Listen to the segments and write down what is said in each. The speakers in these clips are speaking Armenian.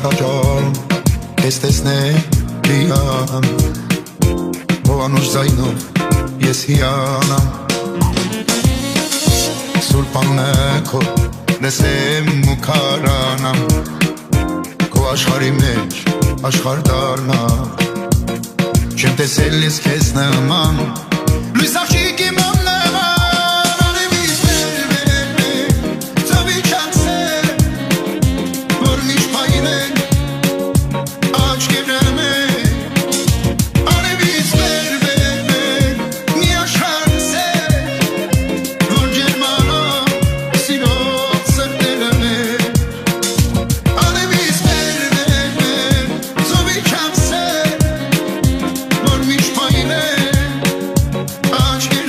տաճարում քեզ տեսնելիամ Ով անուշ զայնով ես հիանամ Սուրբ անունը քո լսեմ ու քարանամ Քո աշխարհի մեջ աշխարհ դառնամ Չեմ տեսել ես քեզ նման Լույս աղջիկ իմ Aşk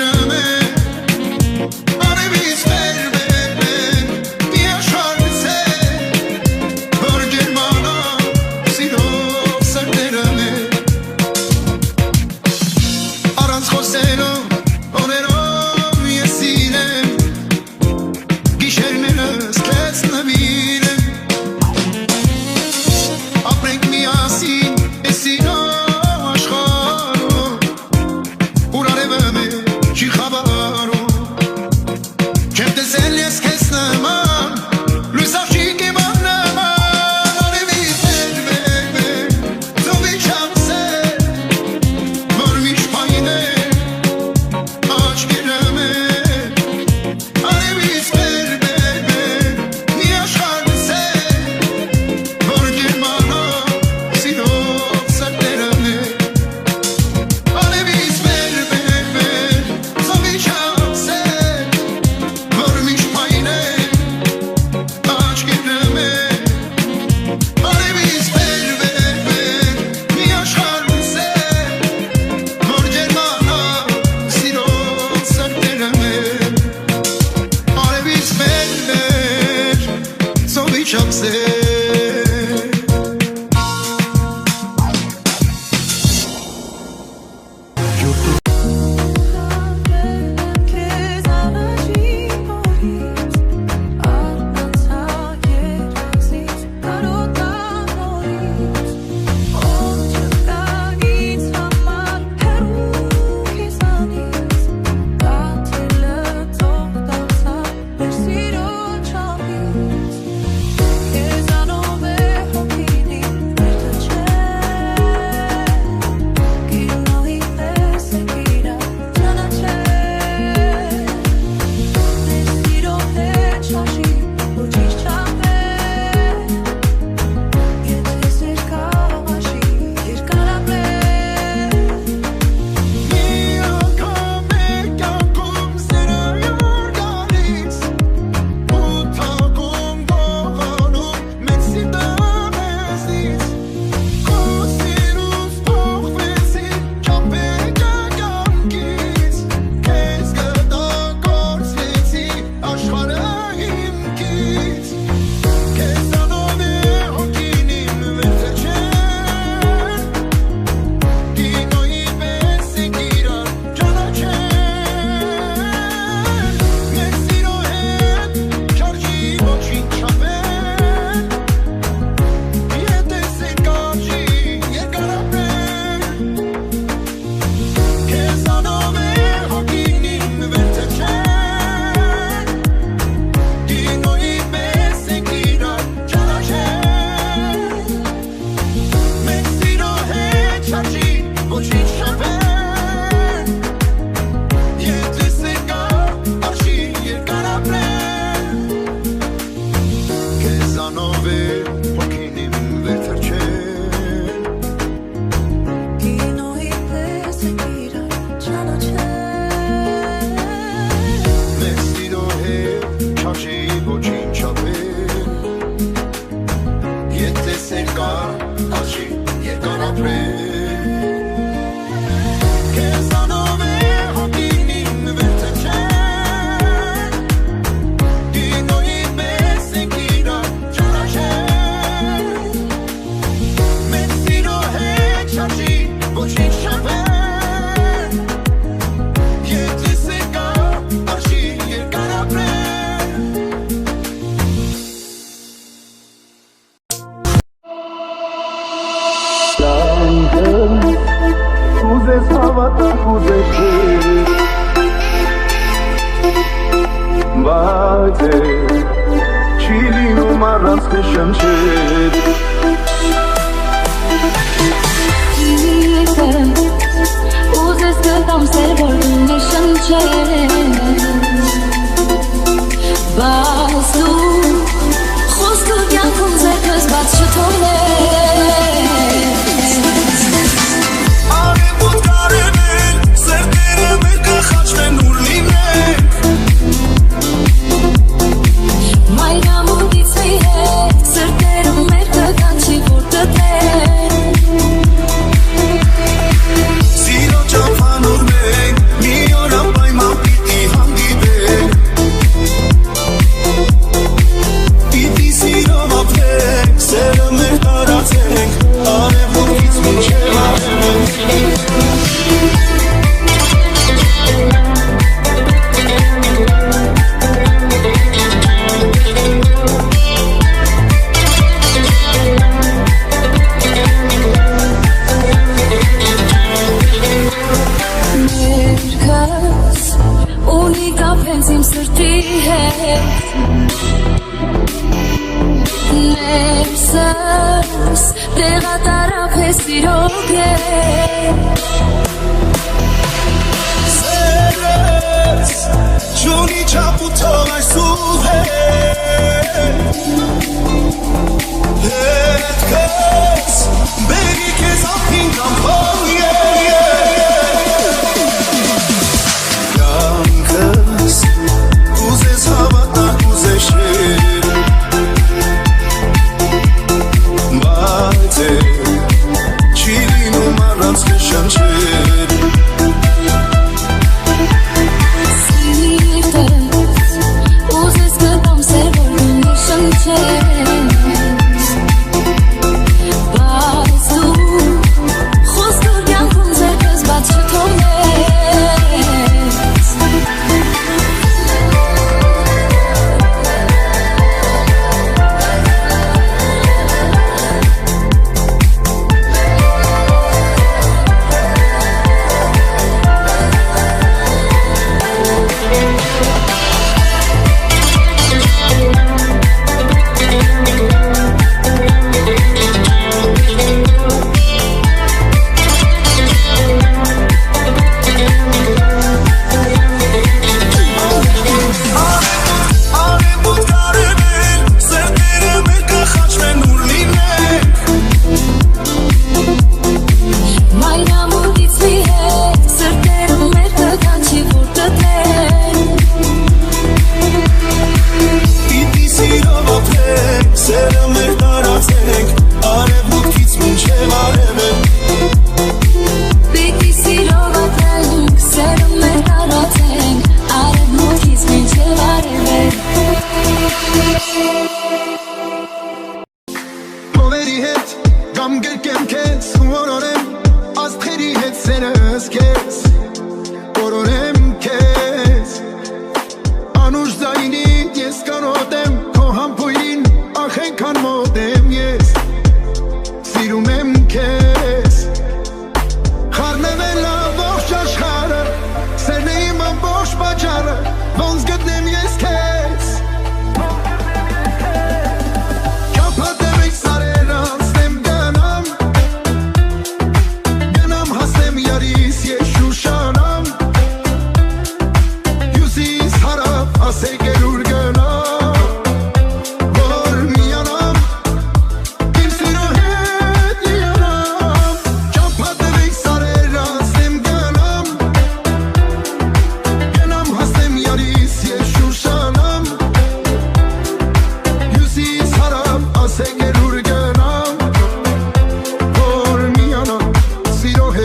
բայց չի լինում առանց քո շնչեր Ուզես գտամ սեր, որ դու շնչեր Բայց դու խոսքու կյանքում ձերքս բաց չթողնես Արևոտ կարևել, սերտերը մեր կխաչվեն ուր լինենք Մայրամուտից մի հետ, սերտերը մեր կկանչի որ տտեն Սիրո ճամփանուր մենք, մի օր անպայման պիտի հանդիպենք Պիտի սիրով ապրենք, սերը մեր տարածենք Արևմուտքից մինչև արևենք Ներքս ունի կապենց իմ սրտի հետ Ներսս տեղատարապ է սիրո կետ Սերս, չունի չապ ու թող այս ուղ հետքս, բերի կեզ ապին կամ փող Կյանքս, կուզես հավատակ ուզես շեր Բայց չի լինում առանց քո շնչեր Սիրտս ուզես գտամ սեր, որ դու շնչես Բայց դու խոսքու կյանքում ձերքս բաց չթողնես Արևոտ կարևել, սերտերը մեր կխաչվեն ուր լինենք Մայրամուտից մի հետ, սրտերը մեր կկանչի որ տտեն Պիտի սիրով ապրենք, սերը մեր տարածենք Արևմուտքից մինչև արևենք Պիտի սիրով ապրենք, սերը մեր տարածենք Արևմուտքից մինչև արևենք Ովերի հետ կամ գրկեմ քեզ որորեմ աստղերի հետ սերս քեզ որորեմ քեզ անուշ ձայնին ես կանոտեմ քո համբույրին ախ ենքան մոտ եմ ես սիրում եմ քեզ խառնվել ամբողջ աշխարհը սերն է իմ ամբողջ պատճառը ոնց գտնեմ ես քեզ Կապատեմ եք սարեր անցնեմ գնամ հասնեմ յարիս ես շուշանամ Հյուսիս հարավ ասեք էր ուր գնամ որ միանամ իմ սիրո հետ միանամ Կապատեմ եք սարեր անցնեմ գնամ հասնեմ յարիս ես շուշանամ Հյուսիս հարավ ասեք էր ուր գնամ որ միանամ սիրո հետ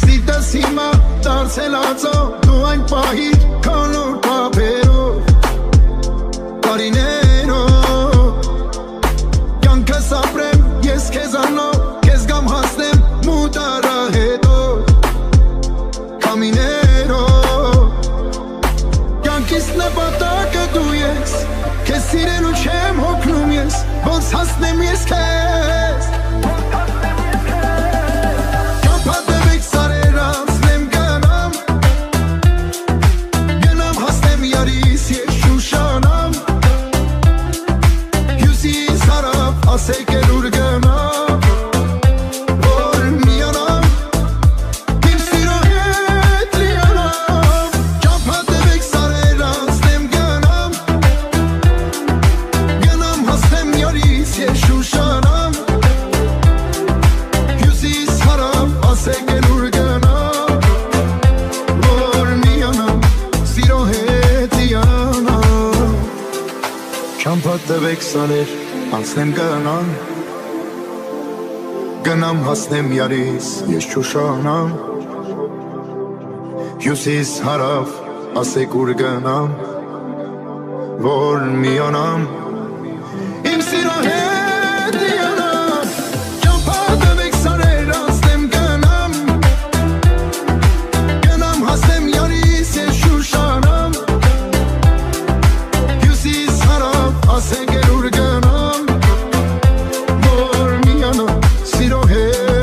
Սիրտս հիմա դարձել ածո դու այն պահիր քանոր պապերով տարիներով կյանքս ապրեմ ես քեզանով քեզ գամ հասնեմ մութ արահետով քամիներով կյանքիս նպատակը դու ես քեզ սիրելու չեմ հոգնում ես ոնց հասնեմ ես քեզ Կապատեմ եք սարեր անցնեմ գնամ տվեք սաներ, անցնեմ գնամ Գնամ հասնեմ յարիս, ես չուշանամ Հյուսիս հարավ, ասեք ուր գնամ Որ միանամ Իմ սիրո հետ իանամ Ճամփա տվեք սաներ, անցնեմ գնամ Գնամ հասնեմ յարիս, ես չուշանամ Հյուսիս հարավ, ասեք ուր գնամ Որ միանամ Սիրո հետ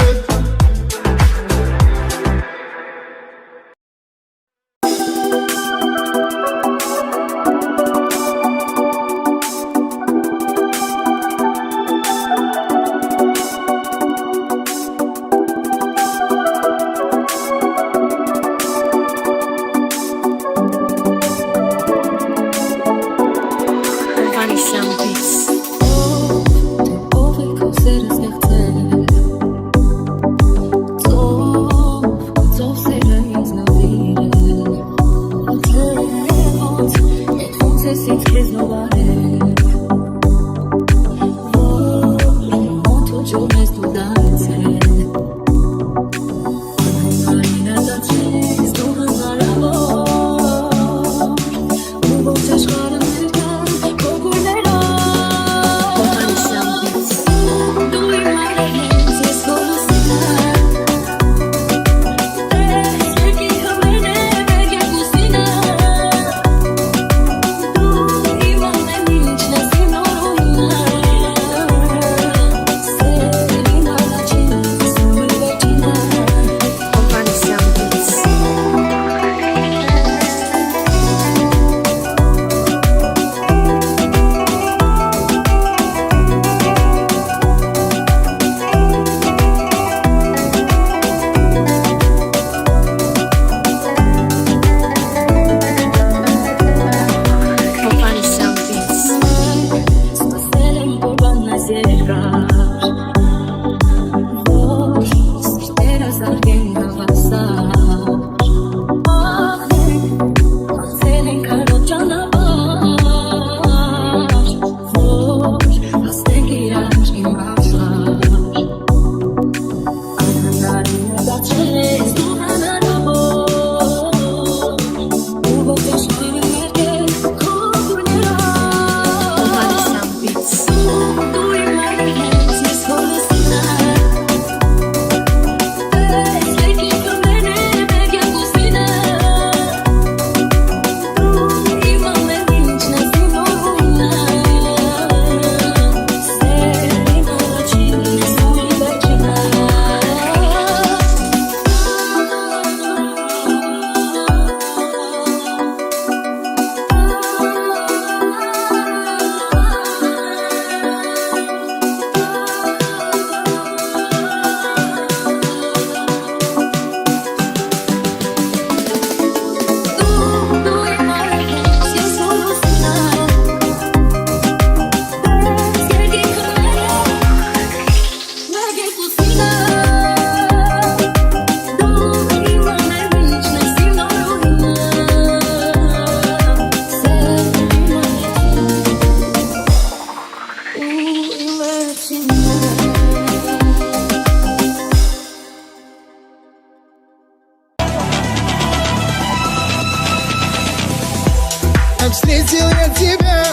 Встретил я тебя,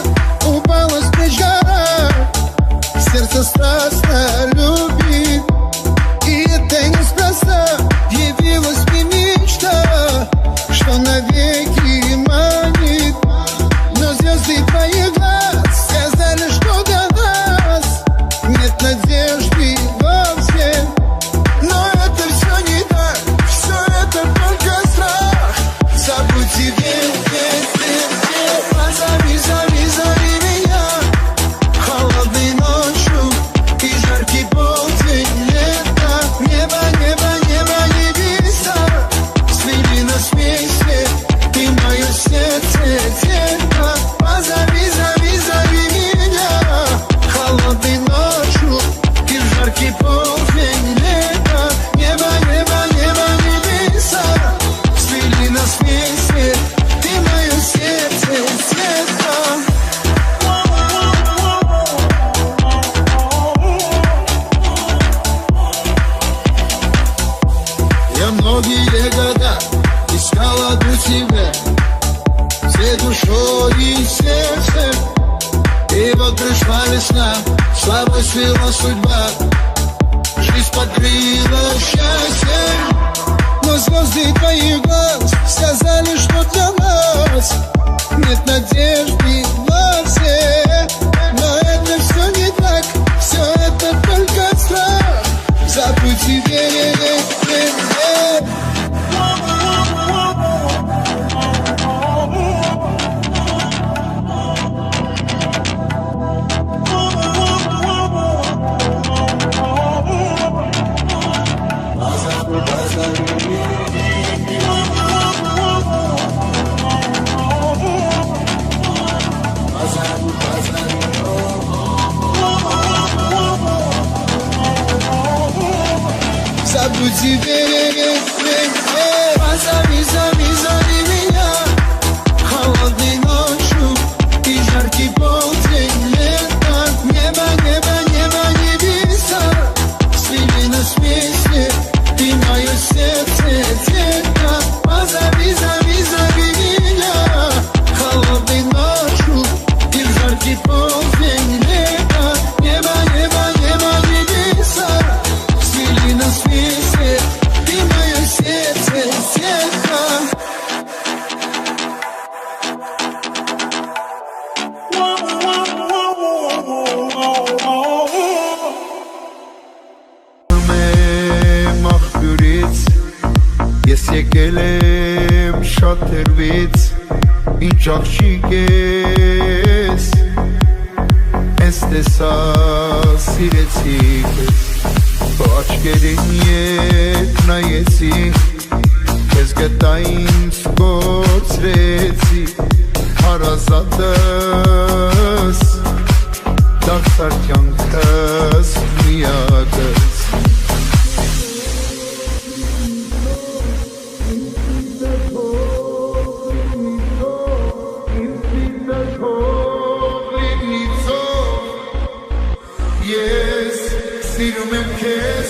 упала с плеч гора Сердце страстно любит И это неспроста Явилась мне мечта Что навеки манит Но звезды твоих глаз Сказали, что для нас Нет надежды вовсе Но это все не так Все это только страх Забудь тебе зови меня холодной ночью и жаркий полдень тебя всей душой и сердцем. И вот пришла весна, слабо свела судьба, жизнь покрыла счастьем. Но звезды твоих глаз сказали, что для нас нет надежды вовсе. Но это все не так, все это только страх. Забудь тебе, забудь тебе, позови, зови меня холодной ночью и жаркий полдень лета. Небо, небо, небо, небеса свели нас вместе, ты мое сердце, детка. Позови, зови меня холодной ночью и жаркий полдень лета. Небо, небо, небо, небеса свели нас вместе, ты мое сердце, детка. Ես եկել եմ շատ հեռվից, ինչ աղջիկ ես, ես տեսա սիրեցի քեզ, քո աչքերին ետ նայեցի, քեզ գտա ինձ կորցրեցի, հարազատս, դարձար կյանքս միակս. Yes, սիրում եմ քեզ,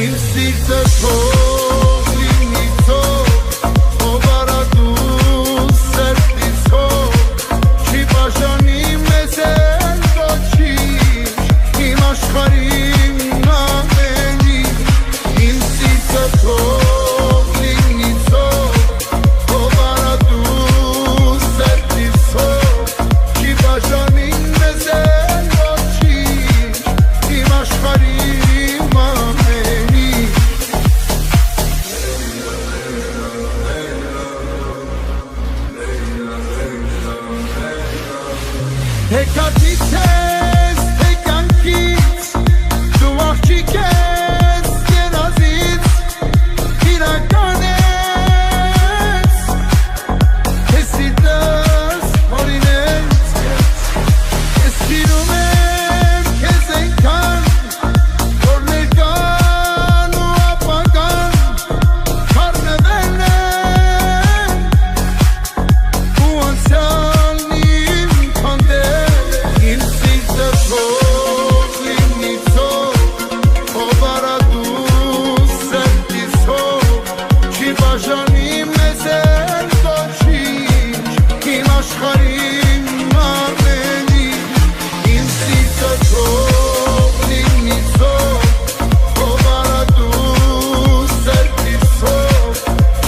իմ սիրտը թող լինի թող, ով արա դու սրտից հող, չի բաժանի մեզ էլ ոչինչ, իմ աշխարհի ամենի, իմ սիրտը թող լինի թող, ով արա դու սրտից հող, չի բաժանի մեզ էլ ոչինչ, իմ աշխարհի ամենի. Հեկատից ես, հեկանքից, դու աղջիկ ես, երազից, իրական ես, ես սիրտս հորինես ես, ես սիրում եմ քեզ այնքան, որ ներկան ու ապագան խառնվել են, ու անցյալն իմ հանդեպ, իմ սիրտը թող լինի թող, ով արա դու սրտից հող, չի բաժանի մեզ էլ ոչինչ, իմ աշխարհի ամենի, իմ սիրտը թող լինի թող, ով արա դու սրտից հող,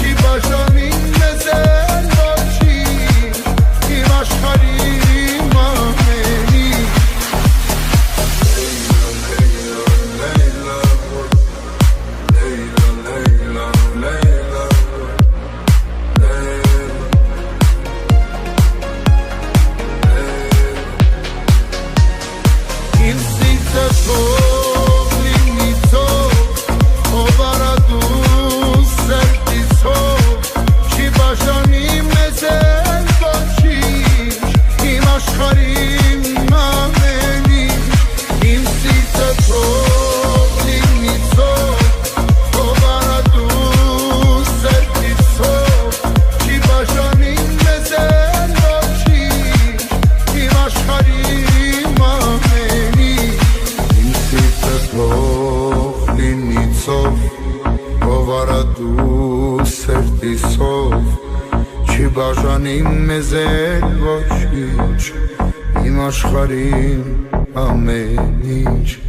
չի բաժանի մեզ էլ ոչինչ, իմ աշխարհի ամենի. Իմ սիրտը թող լինի թող, ով արա դու սրտից հող, չի բաժանի մեզ էլ ոչինչ, իմ աշխարհի ամենի, իմ սիրտը թող լինի թող, ով արա դու սրտից հող, չի բաժանի մեզ էլ ոչինչ, իմ աշխարհի ամենի, իմ սիրտը թող լինի ցով, ով արա դու սրտից հող, բաժանի մեզ էլ ոչ ինչ Իմ աշխարհին ամեն ինչ